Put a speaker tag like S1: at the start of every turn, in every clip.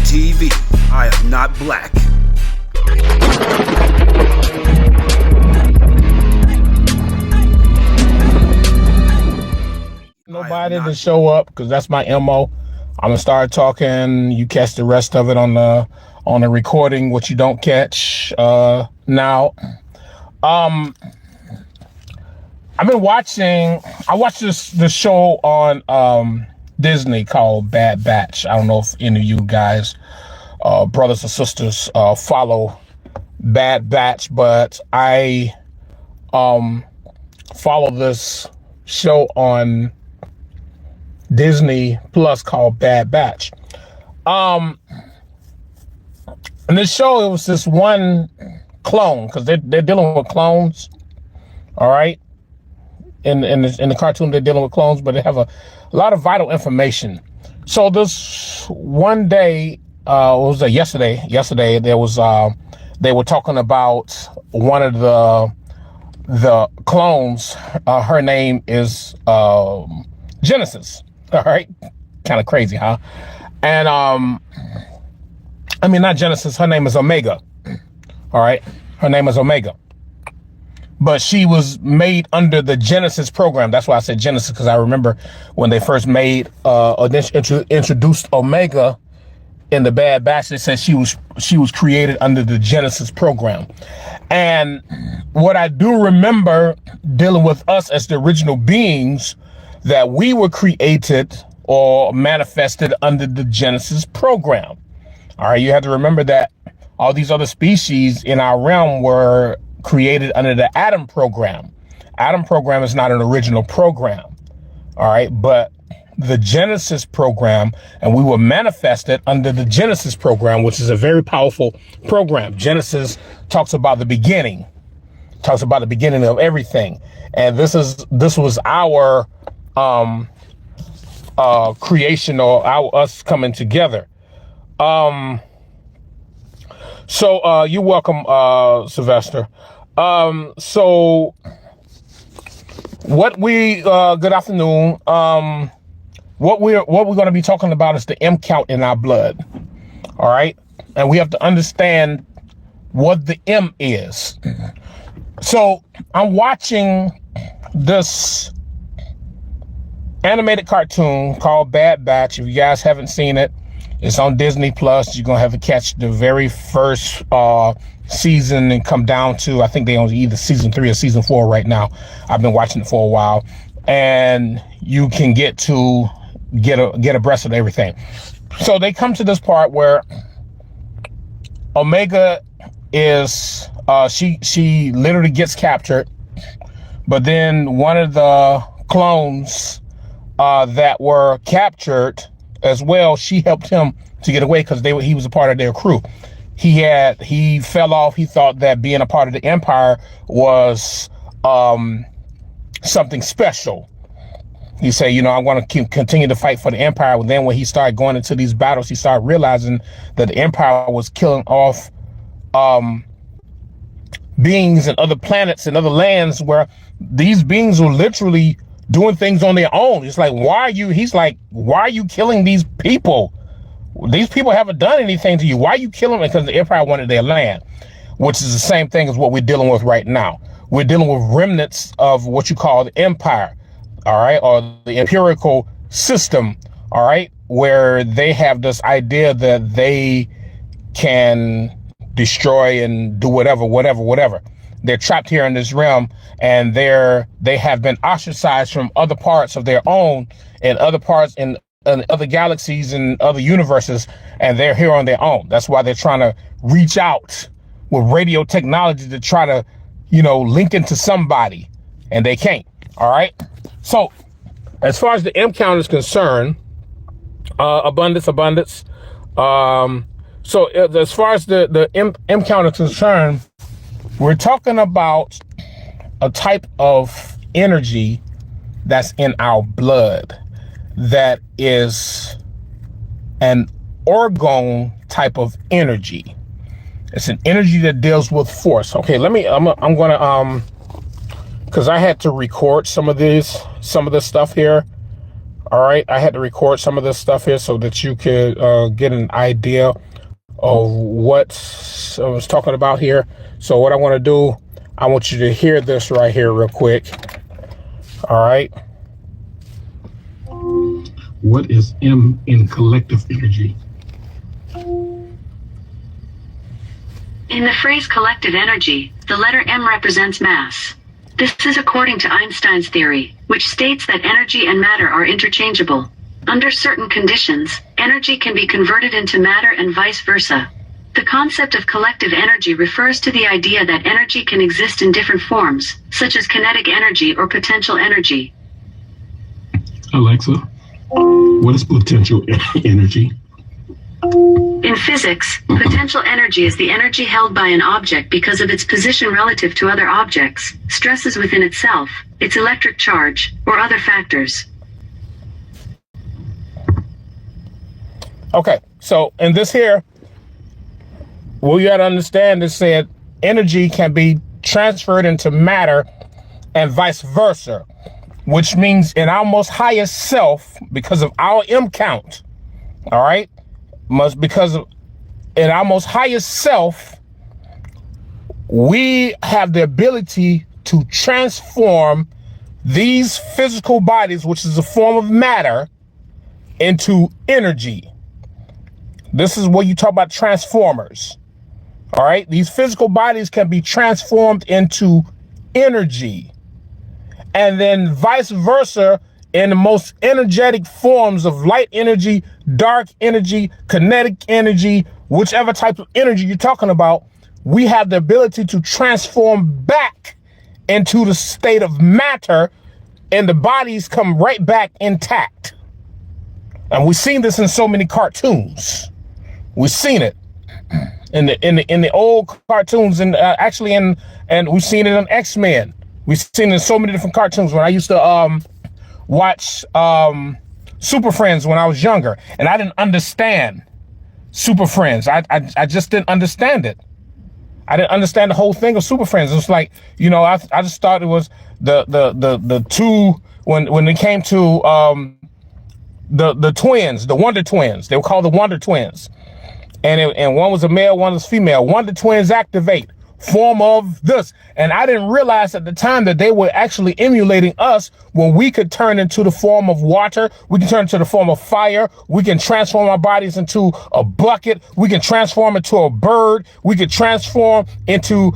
S1: TV. I am not black.
S2: Nobody to show up because that's my MO. I'm gonna start talking. You catch the rest of it on the recording. What you don't catch now. I've been watching. I watched this show on Disney called Bad Batch. I don't know if any of you guys, brothers or sisters, follow Bad Batch, but I follow this show on Disney Plus called Bad Batch. In this show, it was this one clone, because they're dealing with clones. All right. In the cartoon, they're dealing with clones, but they have a lot of vital information. So this one day, what was it? Yesterday there was they were talking about one of the clones. Her name is Genesis. All right, kind of crazy, huh? And I mean, not Genesis. Her name is Omega. All right, her name is Omega. But she was made under the Genesis program. That's why I said Genesis, because I remember when they first made introduced Omega in the Bad Batch, they said she was created under the Genesis program. And what I do remember dealing with us as the original beings, that we were created or manifested under the Genesis program. All right, you have to remember that all these other species in our realm were created under the Adam program. Adam program is not an original program. All right, but the Genesis program, and we were manifested under the Genesis program, which is a very powerful program. Genesis talks about the beginning, of everything. And this was our creation, or us coming together. So you're welcome, Sylvester. So what we good afternoon. What we're going to be talking about is the M count in our blood. All right, and we have to understand what the M is. So I'm watching this animated cartoon called Bad Batch. If you guys haven't seen it, it's on Disney Plus. You're gonna have to catch the very first season and come down to, I think they on either season 3 or season 4 right now. I've been watching it for a while, and you can get abreast of everything. So they come to this part where Omega is she literally gets captured, but then one of the clones that were captured as well, she helped him to get away because he was a part of their crew. He fell off. He thought that being a part of the Empire was something special. He said, I want to continue to fight for the Empire. But then when he started going into these battles, he started realizing that the Empire was killing off beings and other planets and other lands where these beings were literally doing things on their own. It's like, why are you killing these people? These people haven't done anything to you. Why are you killing them? Because the Empire wanted their land, which is the same thing as what we're dealing with right now. We're dealing with remnants of what you call the Empire, all right, or the empirical system, all right, where they have this idea that they can destroy and do whatever. They're trapped here in this realm, and they have been ostracized from other parts of their own and other parts in other galaxies and other universes, and they're here on their own. That's why they're trying to reach out with radio technology to try to, link into somebody, and they can't. All right. So as far as the M count is concerned, abundance. So as far as the M count is concerned, we're talking about a type of energy that's in our blood that is an orgone type of energy. It's an energy that deals with force. Okay, I'm gonna because I had to record some of this stuff here. All right, I had to record some of this stuff here so that you could get an idea of what I was talking about here. So what I want to do, I want you to hear this right here real quick. All right.
S3: What is M in collective energy?
S4: In the phrase collective energy, the letter M represents mass. This is according to Einstein's theory, which states that energy and matter are interchangeable. Under certain conditions, energy can be converted into matter and vice versa. The concept of collective energy refers to the idea that energy can exist in different forms, such as kinetic energy or potential energy.
S3: Alexa, what is potential energy?
S4: In physics, potential energy is the energy held by an object because of its position relative to other objects, stresses within itself, its electric charge, or other factors.
S2: Okay, so in this here, what you got to understand is that energy can be transferred into matter and vice versa, which means in our most highest self, because of our M count, all right, because of in our most highest self, we have the ability to transform these physical bodies, which is a form of matter, into energy. This is what you talk about transformers. All right. These physical bodies can be transformed into energy. And then vice versa, in the most energetic forms of light energy, dark energy, kinetic energy, whichever type of energy you're talking about, we have the ability to transform back into the state of matter, and the bodies come right back intact. And we've seen this in so many cartoons. We've seen it in the old cartoons, and and we've seen it in X-Men. We've seen it in so many different cartoons. When I used to watch Super Friends when I was younger, and I didn't understand Super Friends. I just didn't understand it. I didn't understand the whole thing of Super Friends. It was like, you know, I just thought it was the two when it came to the twins, the Wonder Twins. They were called the Wonder Twins, and one was a male, one was female. Wonder Twins activate. Form of this. And I didn't realize at the time that they were actually emulating us when we could turn into the form of water. We can turn into the form of fire. We can transform our bodies into a bucket. We can transform into a bird. We can transform into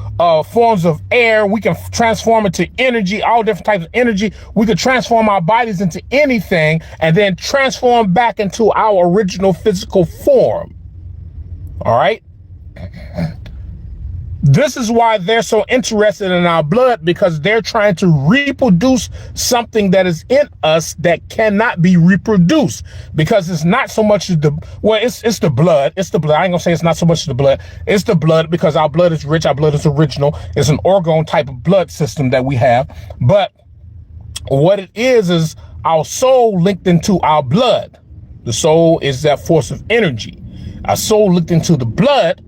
S2: forms of air. We can transform into energy, all different types of energy. We could transform our bodies into anything and then transform back into our original physical form. All right. This is why they're so interested in our blood, because they're trying to reproduce something that is in us that cannot be reproduced, because it's not so much it's the blood. It's the blood. I ain't gonna say it's not so much the blood. It's the blood, because our blood is rich. Our blood is original. It's an orgone type of blood system that we have. But what it is our soul linked into our blood. The soul is that force of energy. Our soul linked into the blood,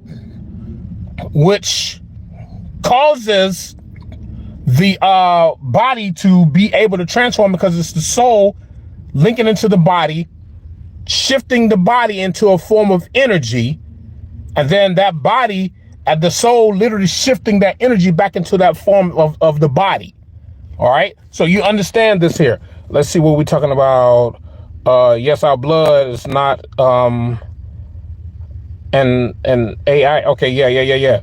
S2: which causes the body to be able to transform, because it's the soul linking into the body, shifting the body into a form of energy, and then that body and the soul literally shifting that energy back into that form of the body. All right. So you understand this here. Let's see what we're talking about. Yes, our blood is not and AI. Okay, yeah.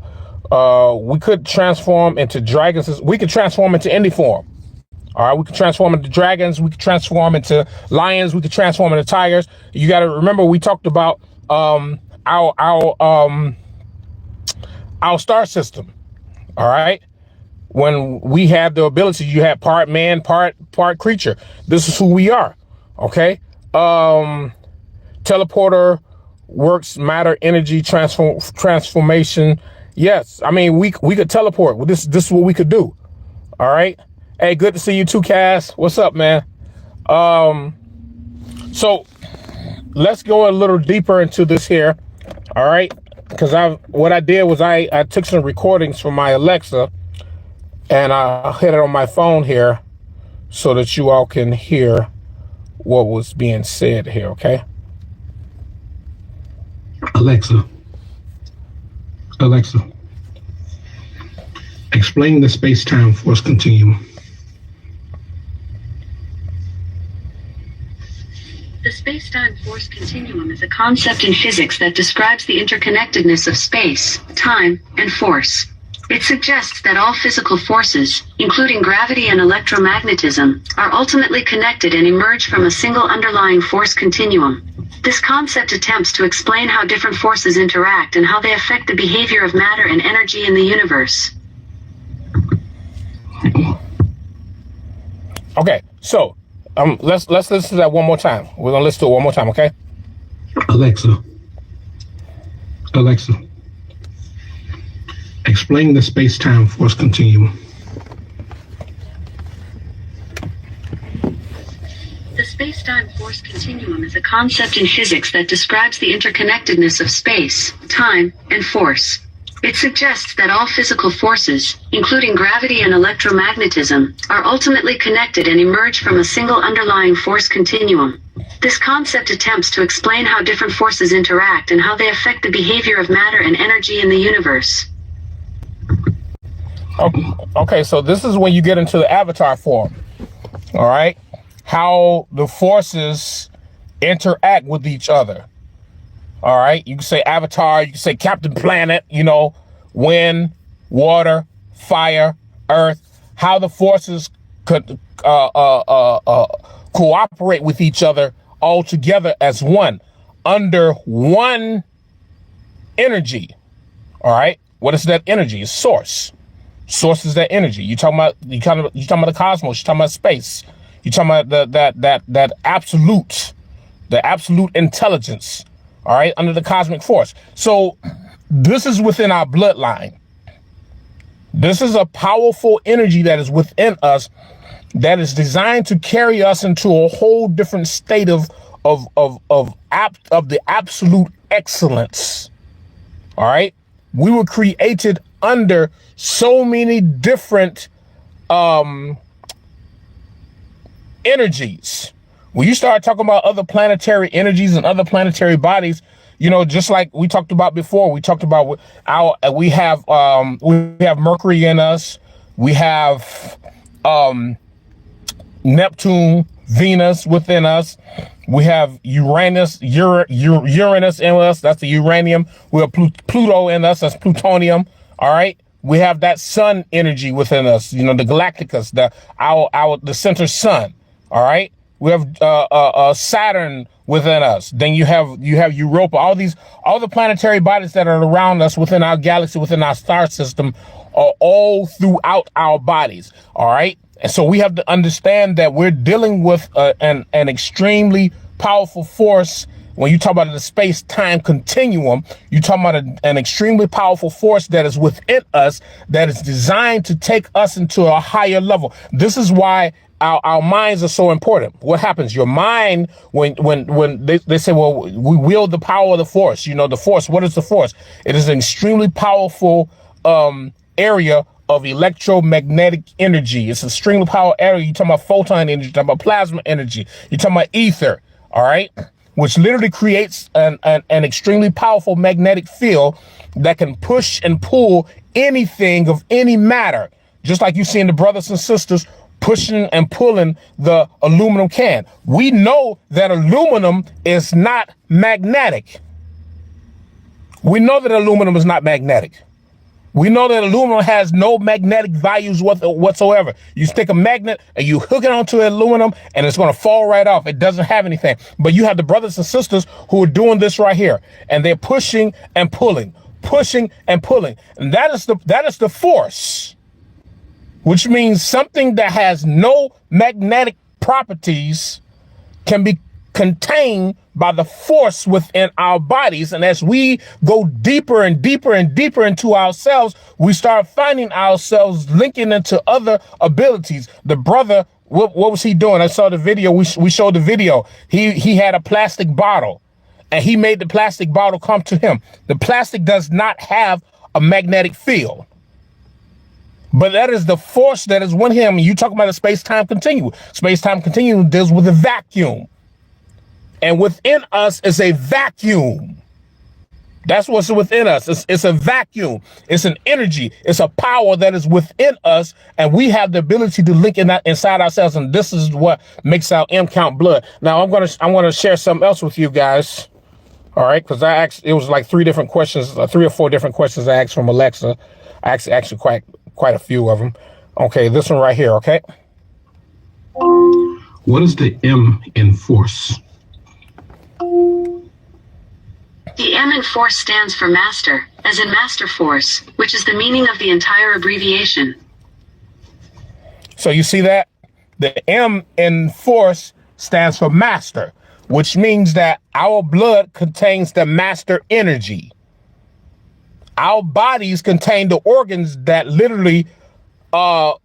S2: We could transform into dragons. We could transform into any form. All right, we could transform into dragons. We could transform into lions. We could transform into tigers. You got to remember, we talked about our star system. All right, when we have the ability, you have part man, part creature. This is who we are. Okay, teleporter. Works, matter, energy, transformation. Yes, I mean we could teleport. This is what we could do. All right. Hey, good to see you too, Cass. What's up, man? So let's go a little deeper into this here. All right, because what I did was I took some recordings from my Alexa, and I hit it on my phone here so that you all can hear what was being said here, okay?
S3: Alexa, explain the space-time force continuum.
S4: The space-time force continuum is a concept in physics that describes the interconnectedness of space, time, and force. It suggests that all physical forces, including gravity and electromagnetism, are ultimately connected and emerge from a single underlying force continuum. This concept attempts to explain how different forces interact and how they affect the behavior of matter and energy in the universe.
S2: Okay, so let's listen to that one more time. We're gonna listen to it one more time, okay?
S3: Alexa, explain the space-time force continuum.
S4: The space-time force continuum is a concept in physics that describes the interconnectedness of space, time, and force. It suggests that all physical forces, including gravity and electromagnetism, are ultimately connected and emerge from a single underlying force continuum. This concept attempts to explain how different forces interact and how they affect the behavior of matter and energy in the universe.
S2: Okay, so this is when you get into the avatar form, all right? How the forces interact with each other. All right, you can say Avatar, you can say Captain Planet, you know, wind, water, fire, earth, how the forces could cooperate with each other all together as one, under one energy. All right, what is that energy? It's source. Source is that energy. You're talking about the cosmos. You're talking about space. You're talking about that absolute intelligence. All right, under the cosmic force. So this is within our bloodline. This is a powerful energy that is within us that is designed to carry us into a whole different state of the absolute excellence. All right, we were created under so many different energies. When you start talking about other planetary energies and other planetary bodies, you know, just like we talked about before, we talked about we have Mercury in us, we have Neptune, Venus within us, we have Uranus in us, that's the uranium. We have Pluto in us, that's plutonium. All right, we have that sun energy within us, you know, the Galacticus, the center sun. All right. We have Saturn within us. Then you have Europa. All the planetary bodies that are around us within our galaxy, within our star system, are all throughout our bodies. All right. And so we have to understand that we're dealing with an extremely powerful force. When you talk about the space-time continuum, you're talking about an extremely powerful force that is within us that is designed to take us into a higher level. This is why our minds are so important. What happens? Your mind, when they say, well, we wield the power of the force. You know, the force. What is the force? It is an extremely powerful area of electromagnetic energy. It's an extremely powerful area. You're talking about photon energy, you're talking about plasma energy, you're talking about ether, all right? Which literally creates an extremely powerful magnetic field that can push and pull anything of any matter. Just like you see in the brothers and sisters pushing and pulling the aluminum can. We know that aluminum is not magnetic. We know that aluminum is not magnetic. We know that aluminum has no magnetic values whatsoever. You stick a magnet and you hook it onto aluminum and it's going to fall right off. It doesn't have anything. But you have the brothers and sisters who are doing this right here, and they're pushing and pulling, pushing and pulling. And that is the force, which means something that has no magnetic properties can be contained by the force within our bodies. And as we go deeper and deeper and deeper into ourselves, we start finding ourselves linking into other abilities. The brother, what was he doing? I saw the video. We showed the video. He had a plastic bottle and he made the plastic bottle come to him. The plastic does not have a magnetic field. But that is the force that is with him. You talk about a space-time continuum. Space-time continuum deals with a vacuum. And within us is a vacuum. That's what's within us. It's a vacuum. It's an energy. It's a power that is within us, and we have the ability to link in that inside ourselves. And this is what makes our M count blood. Now I'm gonna share something else with you guys. All right, because I asked, it was like 3 different questions, 3 or 4 different questions I asked from Alexa. I actually quite a few of them. Okay, this one right here. Okay.
S3: What is the M in force?
S4: The M in force stands for master, as in master force, which is the meaning of the entire abbreviation.
S2: So you see that? The M in force stands for master, which means that our blood contains the master energy. Our bodies contain the organs that literally hold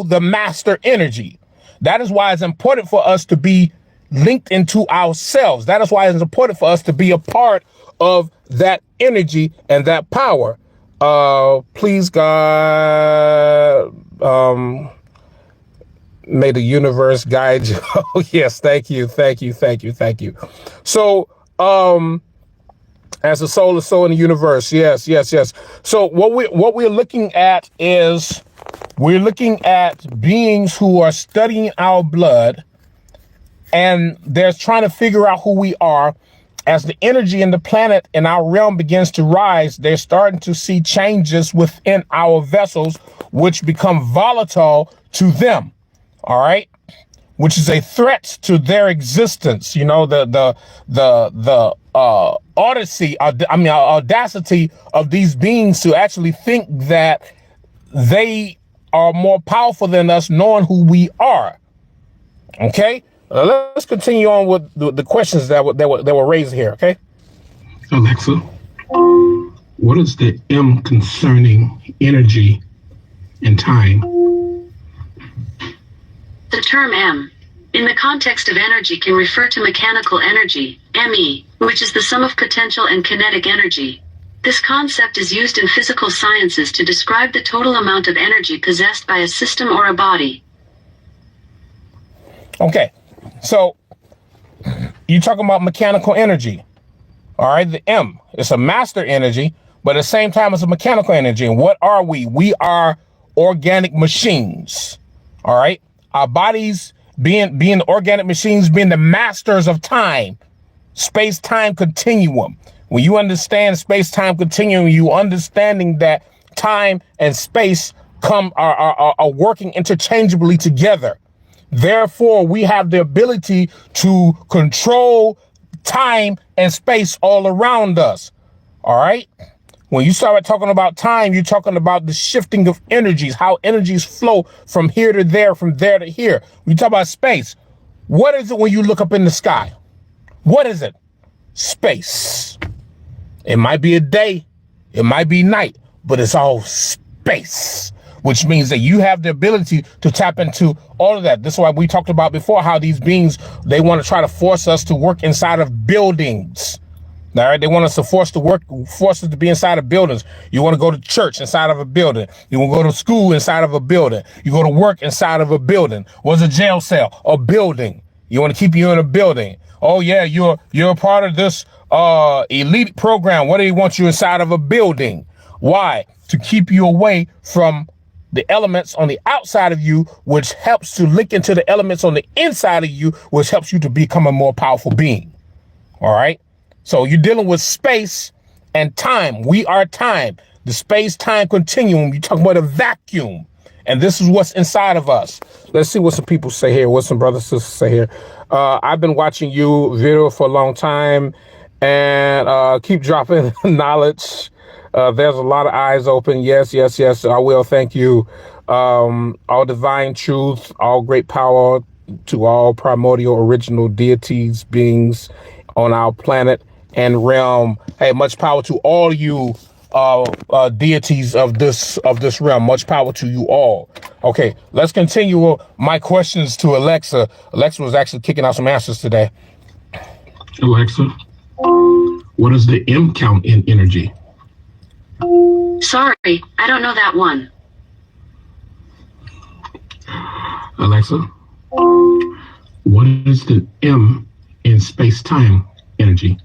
S2: the master energy. That is why it's important for us to be linked into ourselves. That is why it's important for us to be a part of that energy and that power. Please, God, may the universe guide you. Oh, yes. Thank you. So, as the soul is so in the universe. Yes. So what we're looking at is we're looking at beings who are studying our blood, and they're trying to figure out who we are. As the energy in the planet in our realm begins to rise, they're starting to see changes within our vessels, which become volatile to them. All right. Which is a threat to their existence. You know, the audacity of these beings to actually think that they are more powerful than us, knowing who we are. Okay. Let's continue on with the questions that were raised here. Okay.
S3: Alexa, what is the M concerning energy and time?
S4: The term M, in the context of energy, can refer to mechanical energy, ME, which is the sum of potential and kinetic energy. This concept is used in physical sciences to describe the total amount of energy possessed by a system or a body. Okay, so you're talking about mechanical energy. All right, the M, it's a master energy, but at the same time, it's a mechanical energy. And what are we? We are organic machines. All right. Our bodies being organic machines, being the masters of time, space-time continuum. When you understand space-time continuum, you understanding that time and space are working interchangeably together. Therefore, we have the ability to control time and space all around us. All right. When you start talking about time, you're talking about the shifting of energies, how energies flow from here to there, from there to here. When you talk about space, what is it when you look up in the sky? What is it? Space. It might be a day, it might be night, but it's all space, which means that you have the ability to tap into all of that. This is why we talked about before how these beings, they want to try to force us to work inside of buildings. All right, they want us to force us to be inside of buildings. You want to go to church inside of a building. You want to go to school inside of a building. You go to work inside of a building. What's a jail cell? A building. You want to keep you in a building. Oh yeah, you're a part of this elite program. What do they want you inside of a building? Why? To keep you away from the elements on the outside of you, which helps to link into the elements on the inside of you, which helps you to become a more powerful being. All right. So you're dealing with space and time. We are time, the space-time continuum. You're talking about a vacuum, and this is what's inside of us. Let's see what some people say here, what some brothers and sisters say here. I've been watching you video for a long time, and keep dropping knowledge. There's a lot of eyes open. Yes, I will. Thank you. All divine truth, all great power to all primordial original deities, beings on our planet and realm. Hey, much power to all you deities of this realm. Much power to you all. Okay, let's continue my questions to Alexa. Alexa was actually kicking out some answers today.
S3: Alexa, what is the M count in energy?
S4: Sorry, I don't know that one.
S3: What is the M in space-time energy?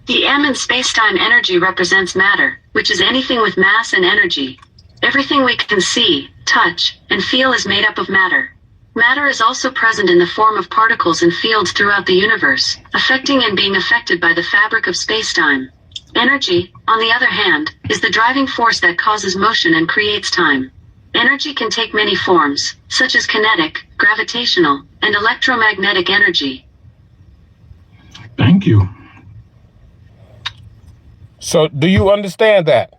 S4: The M in space-time energy represents matter, which is anything with mass and energy. Everything we can see, touch, and feel is made up of matter. Matter is also present in the form of particles and fields throughout the universe, affecting and being affected by the fabric of space-time. Energy, on the other hand, is the driving force that causes motion and creates time. Energy can take many forms, such as kinetic, gravitational, and electromagnetic energy.
S3: Thank you.
S2: So do you understand that?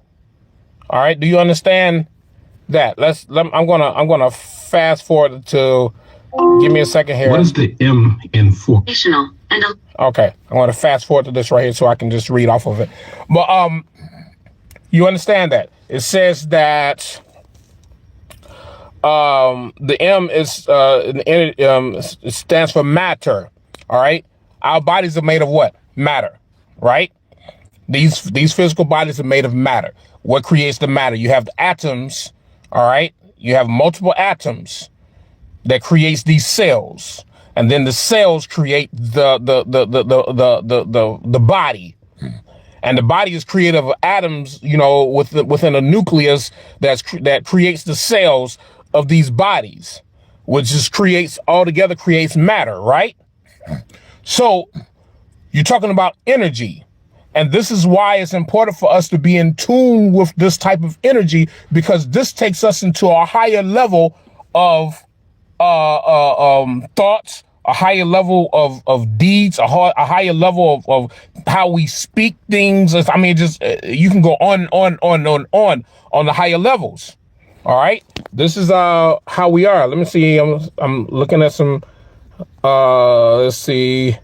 S2: All right. Do you understand that? I'm gonna fast forward to, give me a second here.
S3: What is the M in for?
S2: Okay. I'm gonna fast forward to this right here so I can just read off of it. But you understand that? It says that the M is it stands for matter. All right. Our bodies are made of what? Matter, right? These physical bodies are made of matter. What creates the matter? You have the atoms, all right? You have multiple atoms that creates these cells. And then the cells create the body. And the body is created of atoms, you know, within a nucleus that creates the cells of these bodies, which just creates matter, right? So you're talking about energy. And this is why it's important for us to be in tune with this type of energy, because this takes us into a higher level of thoughts, a higher level of deeds, a higher level of how we speak things. I mean, just you can go on the higher levels. All right. This is how we are. Let me see. I'm looking at some. Let's see.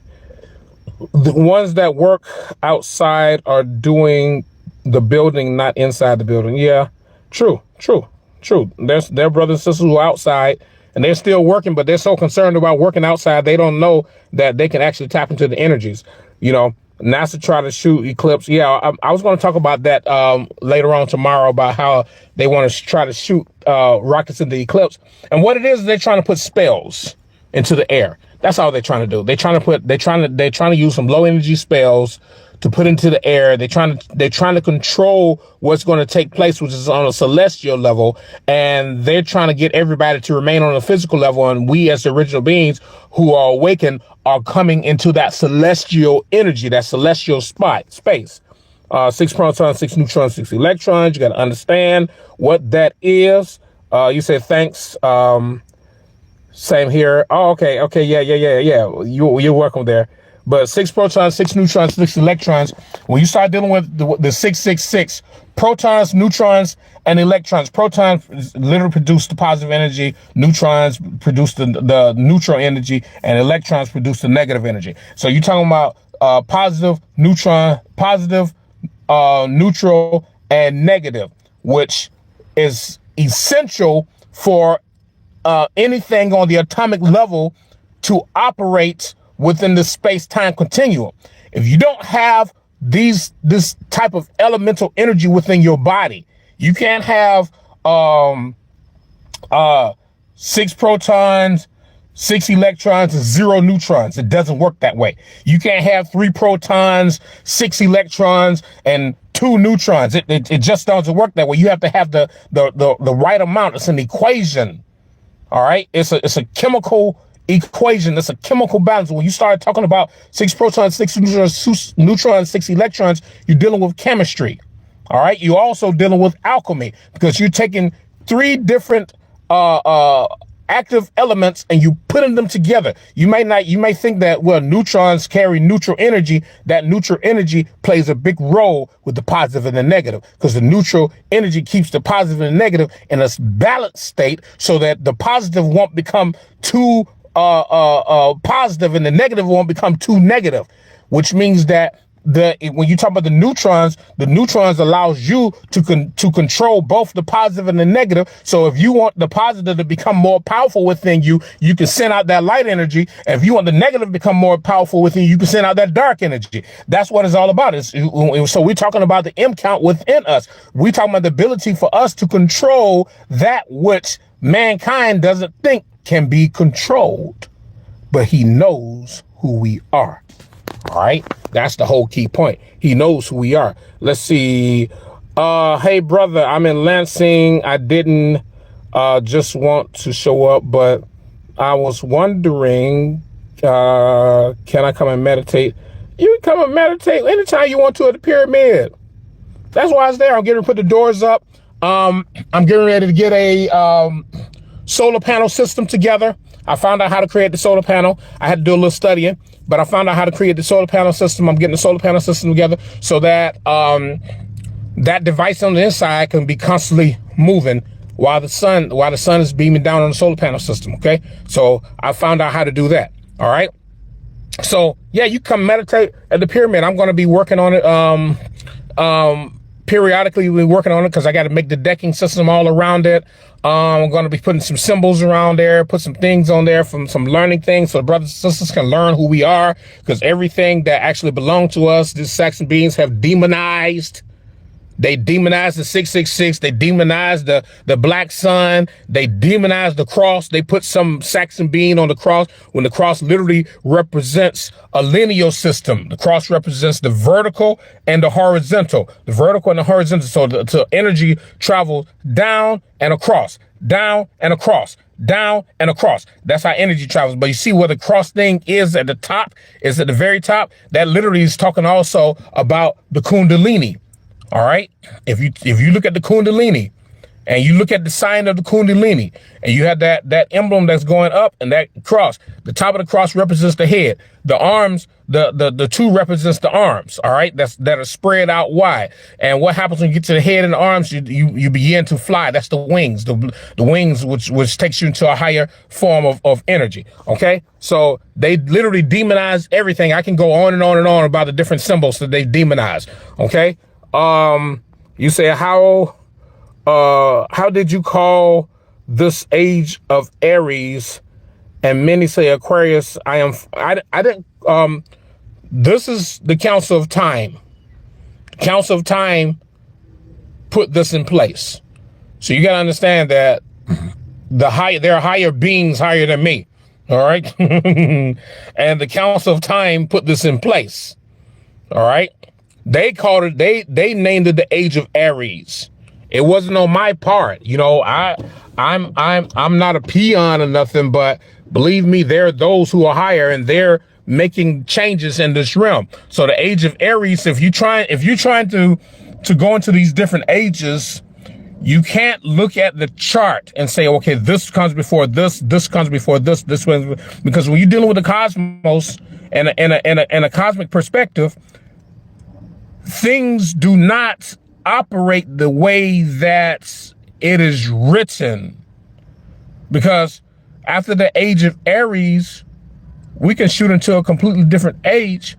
S2: The ones that work outside are doing the building, not inside the building. Yeah, true. Their brothers and sisters who are outside and they're still working, but they're so concerned about working outside, they don't know that they can actually tap into the energies. You know, NASA try to shoot eclipse. Yeah, I was going to talk about that later on tomorrow, about how they want to try to shoot rockets in the eclipse. And what it is, they're trying to put spells into the air. That's all they're trying to do. They're trying to use some low energy spells to put into the air. They're trying to control what's going to take place, which is on a celestial level. And they're trying to get everybody to remain on a physical level. And we as the original beings who are awakened are coming into that celestial energy, that celestial space. 6 protons, 6 neutrons, 6 electrons. You got to understand what that is. You said thanks. Same here. Oh, okay. Yeah. You're welcome there. But 6 protons, 6 neutrons, 6 electrons. When you start dealing with the 666, protons, neutrons, and electrons. Protons literally produce the positive energy. Neutrons produce the neutral energy, and electrons produce the negative energy. So you're talking about positive, neutral, and negative, which is essential for anything on the atomic level to operate within the space-time continuum. If you don't have this type of elemental energy within your body, you can't have 6 protons, 6 electrons, and 0 neutrons. It doesn't work that way. You can't have 3 protons, 6 electrons, and 2 neutrons. It just doesn't work that way. You have to have the right amount. It's an equation. All right. It's a chemical equation. It's a chemical balance. When you start talking about 6 protons, 6 neutrons, 6 electrons, you're dealing with chemistry. All right. You're also dealing with alchemy, because you're taking 3 different active elements and you putting them together. You may think that, well, neutrons carry neutral energy. That neutral energy plays a big role with the positive and the negative, because the neutral energy keeps the positive and the negative in a balanced state, so that the positive won't become too positive and the negative won't become too negative, which means that when you talk about the neutrons allows you to control both the positive and the negative. So if you want the positive to become more powerful within you, you can send out that light energy. And if you want the negative to become more powerful within you, you can send out that dark energy. That's what it's all about. So we're talking about the M count within us. We're talking about the ability for us to control that which mankind doesn't think can be controlled, but he knows who we are. All right. That's the whole key point. He knows who we are. Let's see. Hey, brother, I'm in Lansing. I didn't just want to show up, but I was wondering, can I come and meditate? You can come and meditate anytime you want to at the pyramid. That's why it's there. I'm getting to put the doors up. I'm getting ready to get a solar panel system together. I found out how to create the solar panel. I had to do a little studying, but I found out how to create the solar panel system. I'm getting the solar panel system together so that that device on the inside can be constantly moving while the sun is beaming down on the solar panel system. Okay, so I found out how to do that. All right. So yeah, you come meditate at the pyramid. I'm going to be working on it. Periodically we're working on it because I got to make the decking system all around it. I'm going to be putting some symbols around there, put some things on there from some learning things so the brothers and sisters can learn who we are, because everything that actually belonged to us, these Saxon beings have demonized. They demonized the 666. They demonized the black sun. They demonized the cross. They put some Saxon being on the cross when the cross literally represents a lineal system. The cross represents the vertical and the horizontal. The vertical and the horizontal. So the energy travels down and across, down and across, down and across. That's how energy travels. But you see where the cross thing is at the top, is at the very top. That literally is talking also about the Kundalini. All right. If you look at the Kundalini and you look at the sign of the Kundalini and you have that emblem that's going up and that cross, the top of the cross represents the head. The arms, the two represents the arms. All right. That are spread out wide. And what happens when you get to the head and the arms, you begin to fly. That's the wings, the wings, which takes you into a higher form of energy. OK, so they literally demonize everything. I can go on and on and on about the different symbols that they demonize. OK. You say, how did you call this age of Aries? And many say Aquarius. I didn't, this is the Council of Time. The Council of Time put this in place. So you got to understand that there are higher beings higher than me. All right. And the Council of Time put this in place. All right. They called it, they named it the Age of Aries. It wasn't on my part. You know, I'm not a peon or nothing, but believe me, there are those who are higher and they're making changes in this realm. So the Age of Aries, if you're trying to go into these different ages, you can't look at the chart and say, okay, this comes before this comes before this one, because when you're dealing with the cosmos and a cosmic perspective, things do not operate the way that it is written, because after the Age of Aries, we can shoot into a completely different age,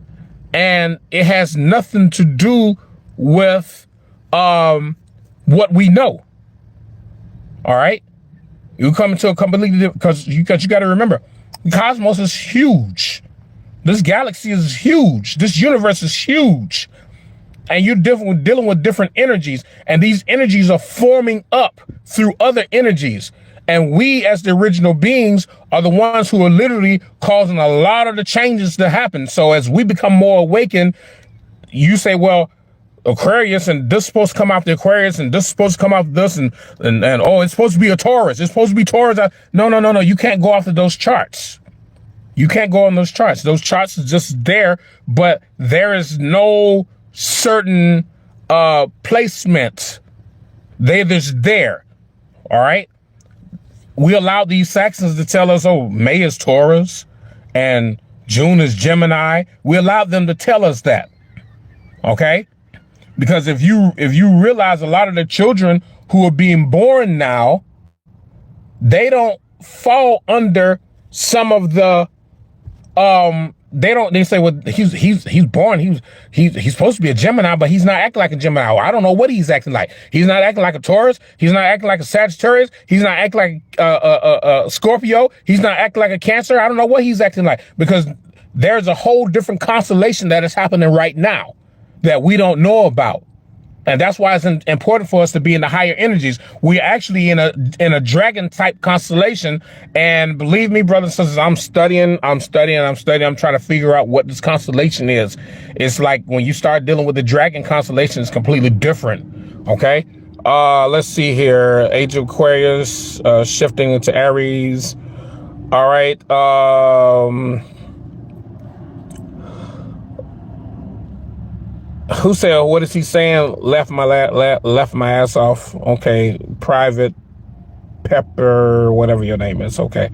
S2: and it has nothing to do with what we know. All right, you come into a completely different, because you got to remember, the cosmos is huge. This galaxy is huge. This universe is huge. And you're dealing with different energies, and these energies are forming up through other energies. And we, as the original beings, are the ones who are literally causing a lot of the changes to happen. So as we become more awakened, you say, well, Aquarius, and this is supposed to come out the Aquarius, and this is supposed to come out this, and oh, it's supposed to be a Taurus. It's supposed to be Taurus. No. You can't go off of those charts. You can't go on those charts. Those charts are just there, but there is no certain placement. They're just there. All right. We allow these Saxons to tell us, oh, May is Taurus and June is Gemini. We allowed them to tell us that. Okay. Because if you realize a lot of the children who are being born now, they don't fall under some of the they say, well, he's born, he's supposed to be a Gemini, but he's not acting like a Gemini. I don't know what he's acting like. He's not acting like a Taurus. He's not acting like a Sagittarius. He's not acting like a Scorpio. He's not acting like a Cancer. I don't know what he's acting like, because there's a whole different constellation that is happening right now that we don't know about. And that's why it's important for us to be in the higher energies. We're actually in a dragon type constellation. And believe me, brothers and sisters, I'm studying. I'm trying to figure out what this constellation is. It's like when you start dealing with the dragon constellation, it's completely different. Okay. Let's see here. Age of Aquarius, shifting into Aries. All right. Who said, what is he saying? Left my ass off. Okay. Private Pepper, whatever your name is. Okay.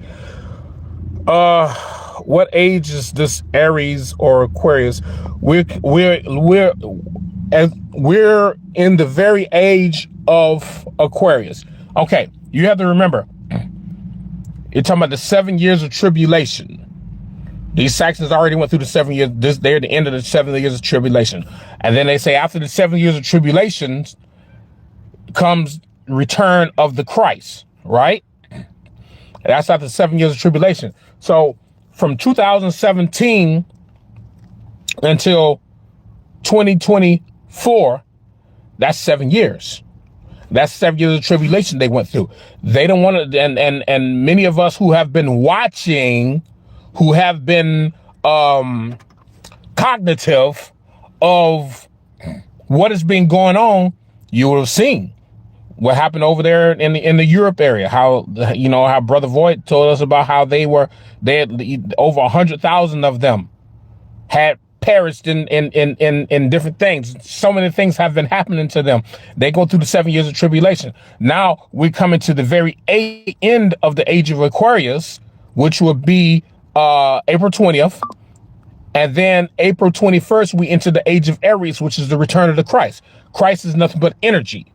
S2: What age is this Aries or Aquarius? We're in the very age of Aquarius. Okay. You have to remember, you're talking about the 7 years of tribulation. These Saxons already went through the 7 years. They're at the end of the 7 years of tribulation. And then they say after the 7 years of tribulation comes return of the Christ, right? That's after 7 years of tribulation. So from 2017 until 2024, that's 7 years. That's 7 years of tribulation they went through. They don't want to, and many of us who have been watching, who have been cognitive of what has been going on, you would have seen what happened over there in the Europe area. How Brother Voigt told us about how they had over 100,000 of them had perished in different things. So many things have been happening to them. They go through the 7 years of tribulation. Now we're coming to the very end of the age of Aquarius, which will be April 20th. And then April 21st, we enter the age of Aries, which is the return of the Christ. Christ is nothing but energy.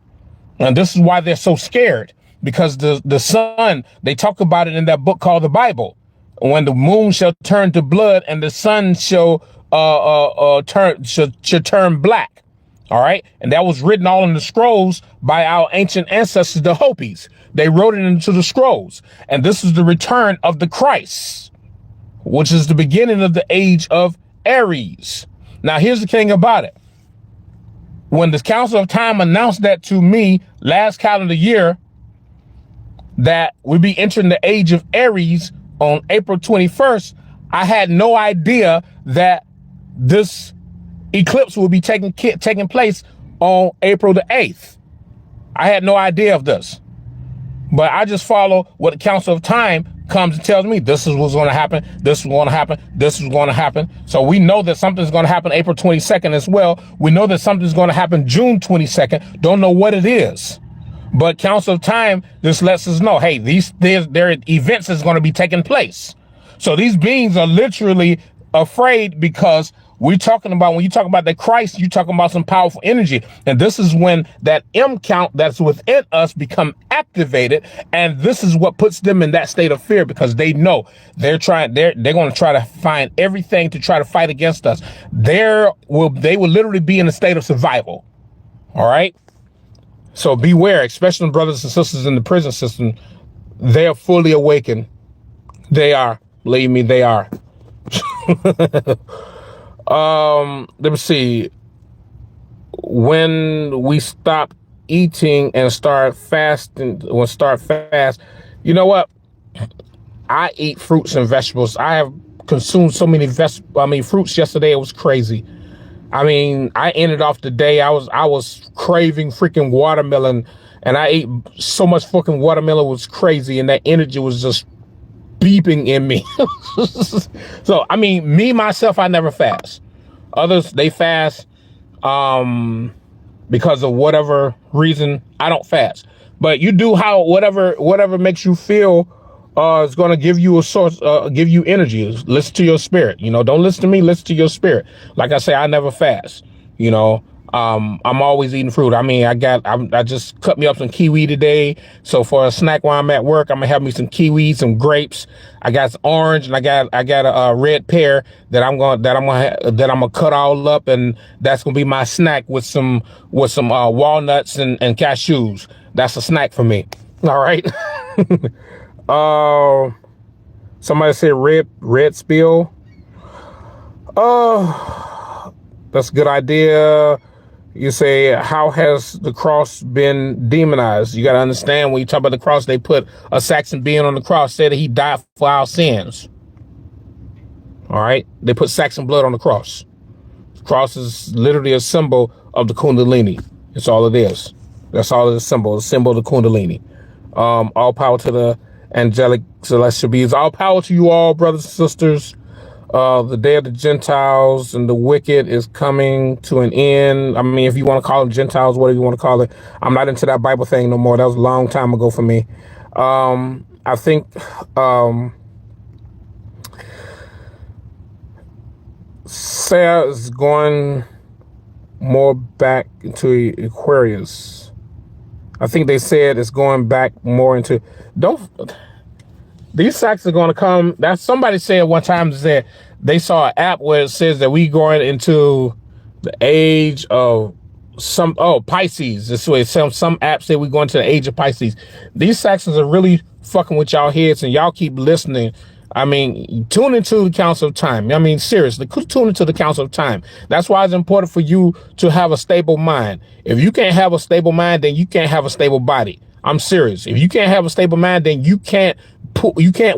S2: And this is why they're so scared, because the sun, they talk about it in that book called the Bible. When the moon shall turn to blood and the sun shall turn black. All right. And that was written all in the scrolls by our ancient ancestors, the Hopis. They wrote it into the scrolls. And this is the return of the Christ, which is the beginning of the age of Aries. Now, here's the thing about it. When the Council of Time announced that to me last calendar year, that we'd be entering the age of Aries on April 21st, I had no idea that this eclipse will be taking place on April the 8th. I had no idea of this. But I just follow what the Council of Time comes and tells me. This is what's going to happen. This is going to happen. This is going to happen. So we know that something's going to happen April 22nd as well. We know that something's going to happen June 22nd. Don't know what it is. But Council of Time just lets us know, hey, their events is going to be taking place. So these beings are literally afraid, because when you talk about the Christ, you're talking about some powerful energy. And this is when that M count that's within us become activated. And this is what puts them in that state of fear, because they know they're going to try to find everything to try to fight against us. They will literally be in a state of survival. All right. So beware, especially brothers and sisters in the prison system. They're fully awakened. They are. Believe me, they are. Let me see. When we stop eating and start fasting, you know what? I eat fruits and vegetables. I have consumed so many fruits yesterday. It was crazy. I mean, I ended off the day. I was craving freaking watermelon, and I ate so much fucking watermelon. It was crazy, and that energy was just beeping in me. So, I mean, myself, I never fast. Others, they fast because of whatever reason. I don't fast. But you do whatever makes you feel is going to give you a source, give you energy. Listen to your spirit. Don't listen to me. Listen to your spirit. Like I say, I never fast. I'm always eating fruit. I mean, I just cut me up some kiwi today. So for a snack while I'm at work, I'm gonna have me some kiwi, some grapes. I got some orange, and I got a red pear that I'm gonna cut all up, and that's gonna be my snack with some walnuts and cashews. That's a snack for me. All right. Somebody said red spill. Oh, that's a good idea. You say, how has the cross been demonized? You got to understand, when you talk about the cross, they put a Saxon being on the cross, said that he died for our sins. All right. They put Saxon blood on the cross. The cross is literally a symbol of the Kundalini. It's all it is. That's all it is, a symbol of the Kundalini. All power to the angelic celestial beings. All power to you all, brothers and sisters. The day of the Gentiles and the wicked is coming to an end. I mean, if you want to call them Gentiles, whatever you want to call it. I'm not into that Bible thing no more. That was a long time ago for me. I think Sarah is going more back into Aquarius. I think they said it's going back more into, these sacks are going to come. That somebody said one time that they saw an app where it says that we going into the age of Pisces. This way, some apps say we going to the age of Pisces. These Saxons are really fucking with y'all heads, and y'all keep listening. I mean, tune into the Council of Time. I mean, seriously, tune into the Council of Time. That's why it's important for you to have a stable mind. If you can't have a stable mind, then you can't have a stable body. I'm serious. If you can't have a stable mind, then you can't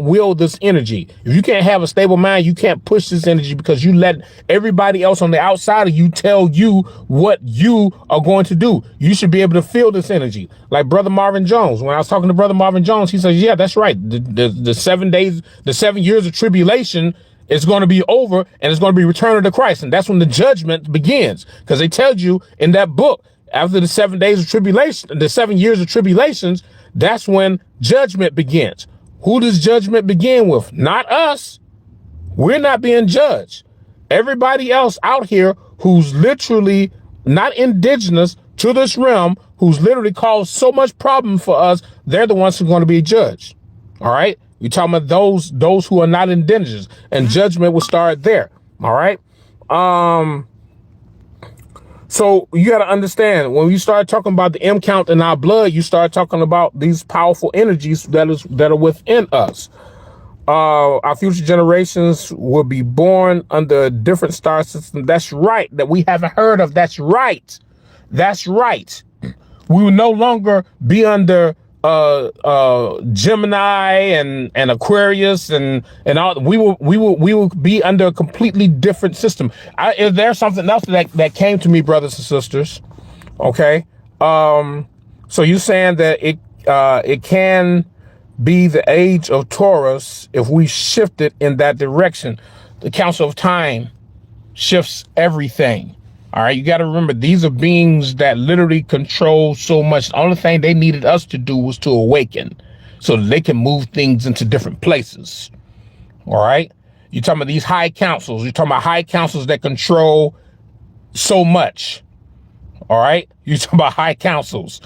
S2: wield this energy. If you can't have a stable mind, you can't push this energy, because you let everybody else on the outside of you tell you what you are going to do. You should be able to feel this energy. Like Brother Marvin Jones. When I was talking to Brother Marvin Jones, he says, yeah, that's right. The 7 days, the 7 years of tribulation is going to be over, and it's going to be return of the Christ. And that's when the judgment begins, because they tell you in that book, after the 7 days of tribulation, the 7 years of tribulations, that's when judgment begins. Who does judgment begin with? Not us. We're not being judged. Everybody else out here who's literally not indigenous to this realm, who's literally caused so much problem for us, they're the ones who are going to be judged. All right. You're talking about those who are not indigenous, and judgment will start there. All right. So you got to understand, when you start talking about the M count in our blood, you start talking about these powerful energies that are within us. Our future generations will be born under a different star system. That's right. That we haven't heard of. That's right. That's right. We will no longer be under Gemini and Aquarius and all. We will be under a completely different system. There's something else that came to me, brothers and sisters. Okay. So you're saying that it can be the age of Taurus if we shift it in that direction. The Council of Time shifts everything. All right, you got to remember, these are beings that literally control so much. The only thing they needed us to do was to awaken so that they can move things into different places. All right, you're talking about these high councils. You're talking about high councils that control so much. All right, you're talking about high councils.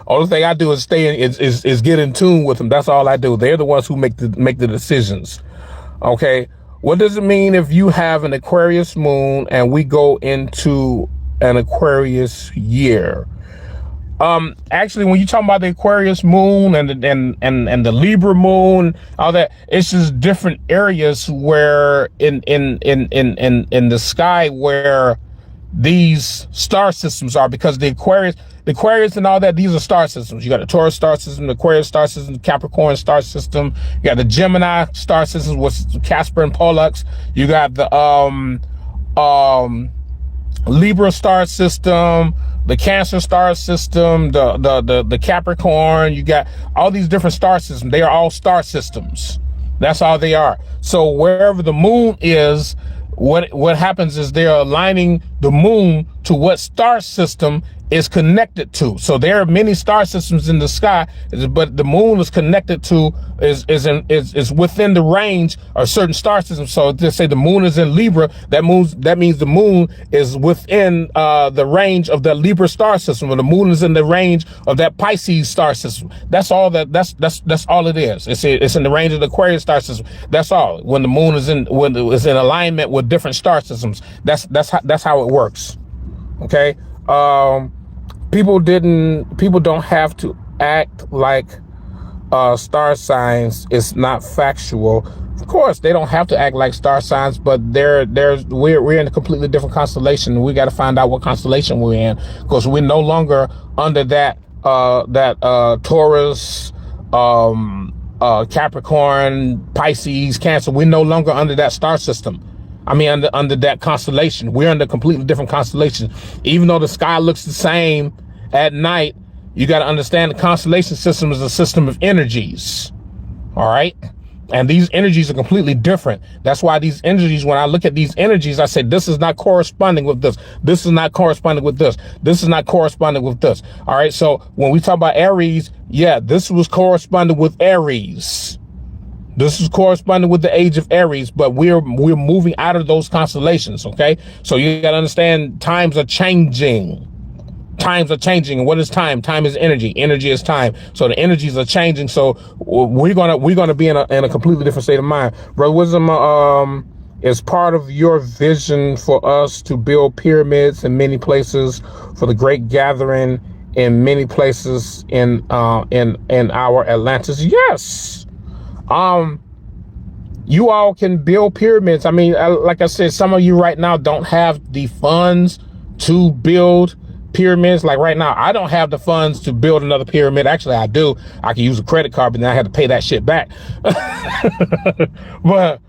S2: Only thing I do is is get in tune with them. That's all I do. They're the ones who make the decisions. Okay. What does it mean if you have an Aquarius moon and we go into an Aquarius year? Actually, when you talk about the Aquarius moon and the Libra moon, all that, it's just different areas where in the sky where these star systems are, because the Aquarius and all that, these are star systems. You got the Taurus star system, the Aquarius star system, the Capricorn star system. You got the Gemini star system with Casper and Pollux. You got the Libra star system, the Cancer star system, the Capricorn. You got all these different star systems. They are all star systems. That's all they are. So wherever the moon is, what happens is they're aligning the moon to what star system is connected to. So there are many star systems in the sky, but the moon is connected to is within the range of certain star systems. So to say the moon is in Libra, that means the moon is within the range of the Libra star system, or the moon is in the range of that Pisces star system. That's all that's all it is. It's in the range of the Aquarius star system. That's all. When the moon is in alignment with different star systems, that's how it works. Okay. People don't have to act like star signs is not factual. Of course, they don't have to act like star signs, but we're in a completely different constellation. We got to find out what constellation we're in, because we're no longer under that Taurus, Capricorn, Pisces, Cancer. We're no longer under that star system. I mean, under that constellation. We're under a completely different constellation. Even though the sky looks the same at night, you got to understand the constellation system is a system of energies. All right. And these energies are completely different. That's why these energies, when I look at these energies, I say, this is not corresponding with this. This is not corresponding with this. This is not corresponding with this. All right. So when we talk about Aries, yeah, this was corresponding with Aries. This is corresponding with the age of Aries, but we're moving out of those constellations. OK, so you got to understand, times are changing. Times are changing. And what is time? Time is energy. Energy is time. So the energies are changing. So we're gonna be in a completely different state of mind. Brother Wisdom, is part of your vision for us to build pyramids in many places for the great gathering in many places in our Atlantis? Yes. You all can build pyramids. I mean, like I said, some of you right now don't have the funds to build pyramids. Like right now, I don't have the funds to build another pyramid. Actually, I do. I can use a credit card, but then I had to pay that shit back. But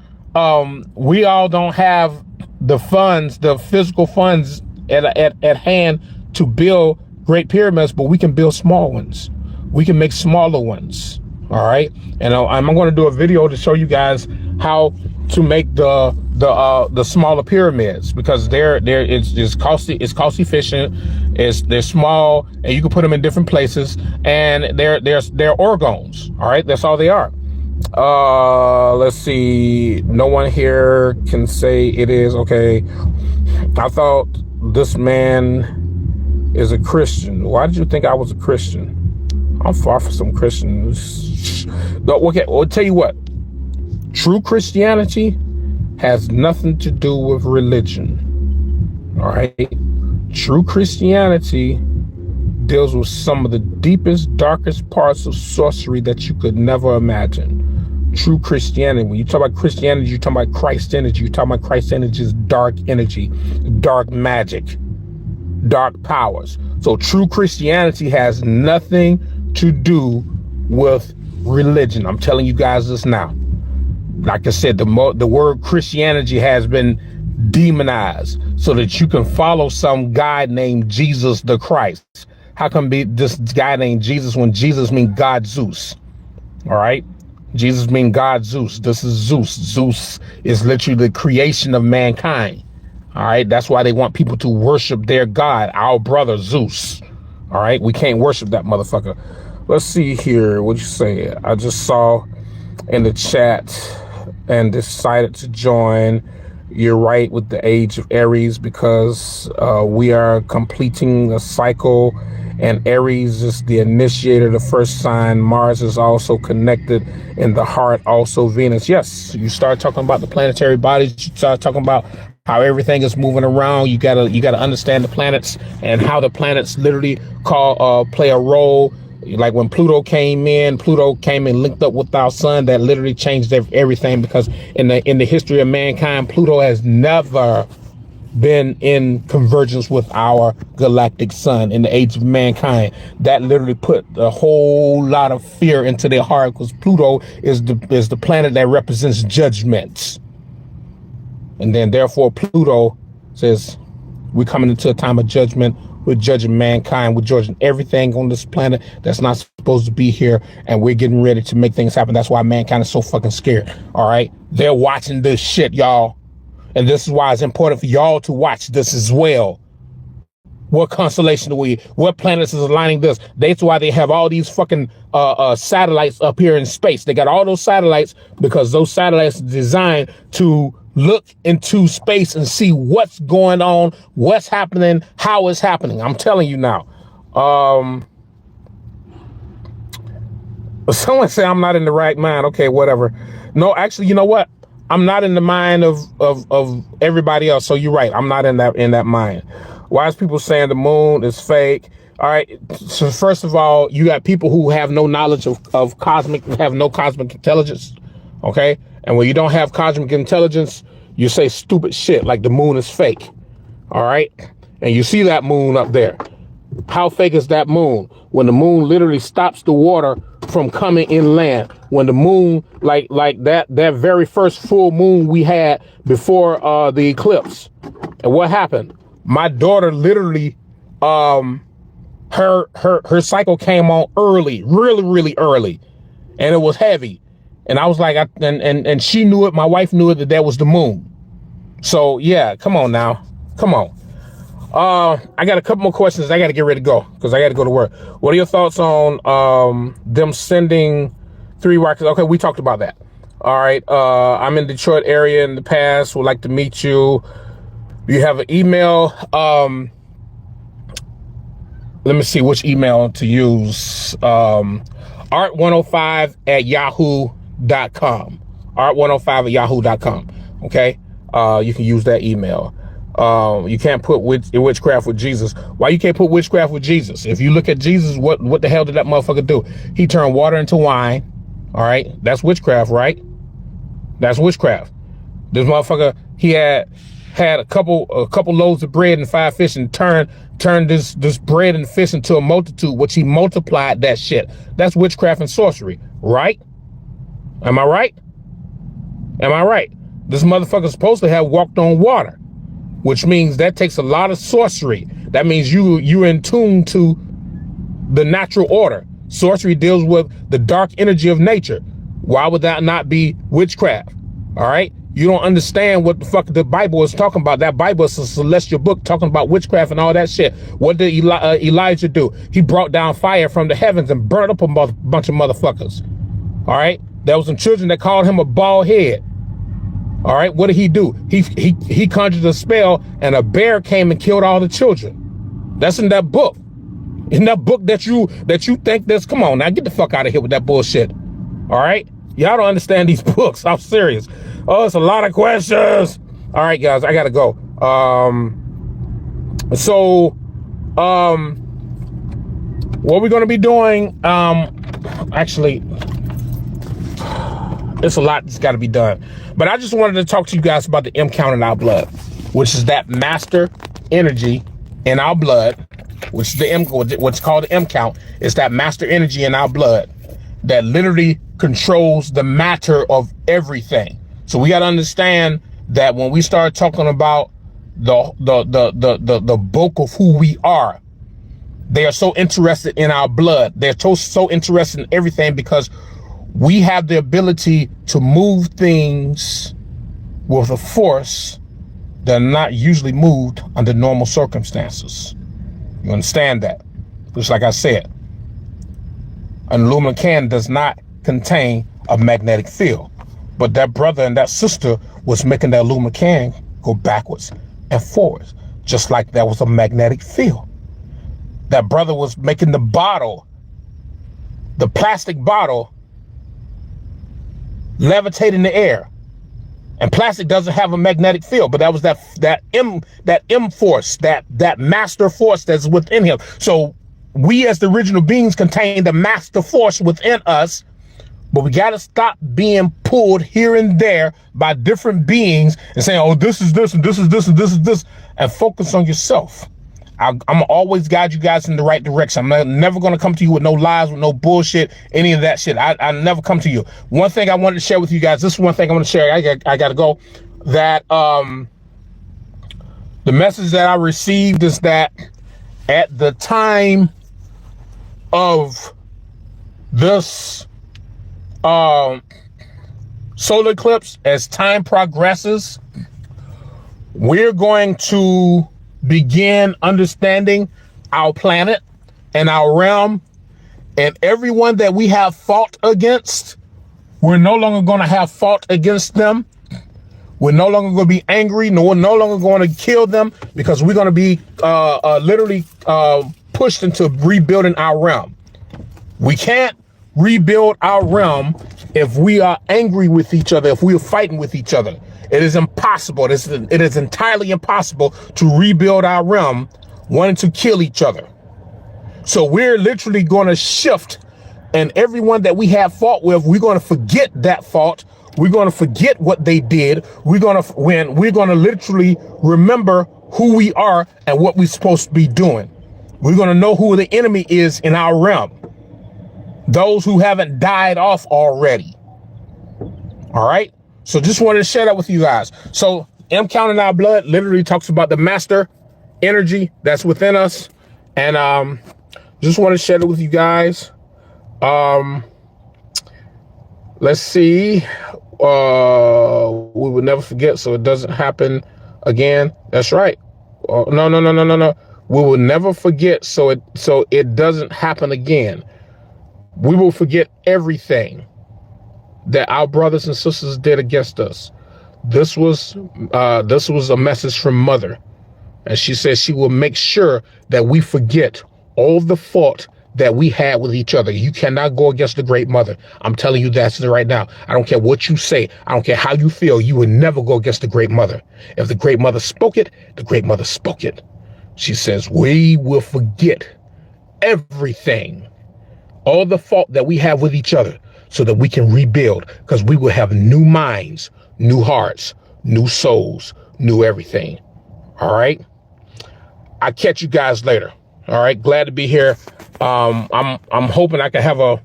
S2: we all don't have the funds, the physical funds at hand to build great pyramids, but we can build small ones. We can make smaller ones. All right. And I'm going to do a video to show you guys how to make the smaller pyramids, because it's cost efficient. They're small, and you can put them in different places, and they're orgons. All right, that's all they are. Let's see. No one here can say it is. Okay, I thought this man is a Christian. Why did you think I was a Christian? I'm far from some Christians. Okay, I'll tell you what. True Christianity has nothing to do with religion. All right. True Christianity deals with some of the deepest, darkest parts of sorcery that you could never imagine. True Christianity. When you talk about Christianity, you're talking about Christ energy. You're talking about Christ energy is dark energy, dark magic, dark powers. So true Christianity has nothing to do with religion. I'm telling you guys this now. Like I said, the word Christianity has been demonized so that you can follow some guy named Jesus the Christ. How come be this guy named Jesus when Jesus means God Zeus? All right. Jesus means God Zeus. This is Zeus. Zeus is literally the creation of mankind. All right. That's why they want people to worship their God, our brother Zeus. All right. We can't worship that motherfucker. Let's see here. What you say? I just saw in the chat and decided to join. You're right with the age of Aries, because we are completing a cycle, and Aries is the initiator, the first sign. Mars is also connected in the heart, also Venus. Yes, you start talking about the planetary bodies, you start talking about how everything is moving around. You gotta understand the planets and how the planets literally play a role. Like when Pluto came in and linked up with our sun, that literally changed everything, because in the history of mankind, Pluto has never been in convergence with our galactic sun. In the age of mankind, that literally put a whole lot of fear into their heart, because Pluto is the planet that represents judgments. And then therefore Pluto says, we're coming into a time of judgment. We're judging mankind. We're judging everything on this planet that's not supposed to be here. And we're getting ready to make things happen. That's why mankind is so fucking scared. All right. They're watching this shit, y'all. And this is why it's important for y'all to watch this as well. What constellation are we? What planets is aligning this? That's why they have all these fucking satellites up here in space. They got all those satellites because those satellites are designed to look into space and see what's going on, what's happening, how it's happening. I'm telling you now. Someone say I'm not in the right mind. Okay, whatever. No, actually, you know what? I'm not in the mind of everybody else. So you're right. I'm not in that mind. Why is people saying the moon is fake? All right. So first of all, you got people who have no knowledge of cosmic, have no cosmic intelligence. Okay. And when you don't have cosmic intelligence, you say stupid shit like the moon is fake. All right. And you see that moon up there. How fake is that moon? When the moon literally stops the water from coming inland. When the moon, like that very first full moon we had before the eclipse. And what happened? My daughter literally, her cycle came on early, really early, and it was heavy. And I was like, and she knew it. My wife knew it, that was the moon. So yeah, come on now, come on. I got a couple more questions. I got to get ready to go because I got to go to work. What are your thoughts on them sending 3 rockets? Okay, we talked about that. All right. I'm in Detroit area in the past. Would like to meet you. You have an email. Let me see which email to use. art105@yahoo.com. art105@yahoo.com. Okay. You can use that email. You can't put witchcraft with Jesus. Why you can't put witchcraft with Jesus? If you look at Jesus, what the hell did that motherfucker do? He turned water into wine. All right. That's witchcraft, right? That's witchcraft. This motherfucker, he had a couple loaves of bread and 5 fish and turned this bread and fish into a multitude, which he multiplied that shit. That's witchcraft and sorcery, right? Am I right? Am I right? This motherfucker's supposed to have walked on water, which means that takes a lot of sorcery. That means you're in tune to the natural order. Sorcery deals with the dark energy of nature. Why would that not be witchcraft? All right. You don't understand what the fuck the Bible is talking about. That Bible is a celestial book talking about witchcraft and all that shit. What did Elijah do? He brought down fire from the heavens and burned up a bunch of motherfuckers. All right. There was some children that called him a bald head. All right. What did he do? He conjured a spell and a bear came and killed all the children. That's in that book. In that book that you think that's, come on now, get the fuck out of here with that bullshit. All right. Y'all don't understand these books. I'm serious. Oh, it's a lot of questions. All right, guys, I gotta go. What we're gonna be doing, actually, it's a lot that's gotta be done. But I just wanted to talk to you guys about the M count in our blood, which is that master energy in our blood, which is the what's called the M count. It's that master energy in our blood that literally controls the matter of everything. So we got to understand that when we start talking about the bulk of who we are, they are so interested in our blood. They're so interested in everything because we have the ability to move things with a force that are not usually moved under normal circumstances. You understand that? Just like I said, an aluminum can does not contain a magnetic field, but that brother and that sister was making that aluminum can go backwards and forwards, just like that was a magnetic field. That brother was making the bottle, the plastic bottle, levitate in the air, and plastic doesn't have a magnetic field, but that was that M force, that master force that's within him. So we as the original beings contain the master force within us, but we got to stop being pulled here and there by different beings and saying, oh, this is this and this is this and this is this, and focus on yourself. I'm gonna always guide you guys in the right direction. I'm never going to come to you with no lies, with no bullshit, any of that shit. I never come to you. One thing I wanted to share with you guys, this is one thing I want to share. I got to go. That the message that I received is that at the time of this solar eclipse, as time progresses, we're going to begin understanding our planet and our realm, and everyone that we have fought against, we're no longer going to have fought against them. We're no longer going to be angry. No, we're no longer going to kill them, because we're going to be literally pushed into rebuilding our realm. We can't rebuild our realm if we are angry with each other, if we are fighting with each other. It is impossible. It is entirely impossible to rebuild our realm wanting to kill each other. So we're literally going to shift, and everyone that we have fought with, we're going to forget that fault. We're going to forget what they did. We're going to literally remember who we are and what we're supposed to be doing. We're going to know who the enemy is in our realm. Those who haven't died off already. All right. So just wanted to share that with you guys. So M count in our blood literally talks about the master energy that's within us. And just want to share it with you guys. Let's see. We will never forget, so it doesn't happen again. That's right. No. We will never forget, so it doesn't happen again. We will forget everything that our brothers and sisters did against us. This was a message from Mother, and she says she will make sure that we forget all the fault that we had with each other. You cannot go against the Great Mother. I'm telling you that right now. I don't care what you say. I don't care how you feel. You will never go against the Great Mother. If the Great Mother spoke it, the Great Mother spoke it. She says, we will forget everything, all the fault that we have with each other, so that we can rebuild, because we will have new minds, new hearts, new souls, new everything. All right. I'll catch you guys later. All right. Glad to be here. I'm hoping I can have a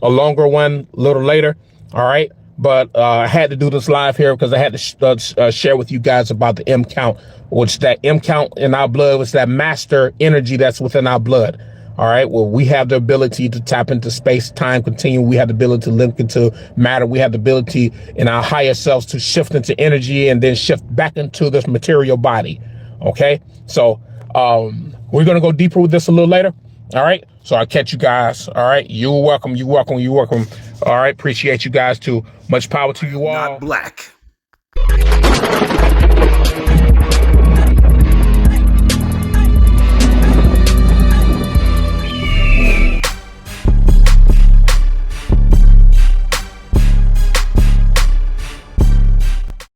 S2: longer one a little later. All right. But I had to do this live here because I had to share with you guys about the M count, which that M count in our blood was that master energy that's within our blood. All right. Well, we have the ability to tap into space, time, continuum. We have the ability to link into matter. We have the ability in our higher selves to shift into energy and then shift back into this material body. OK, so we're going to go deeper with this a little later. All right. So I'll catch you guys. All right. You're welcome. You're welcome. You're welcome. All right. Appreciate you guys too. Much power to you all.
S1: Not black.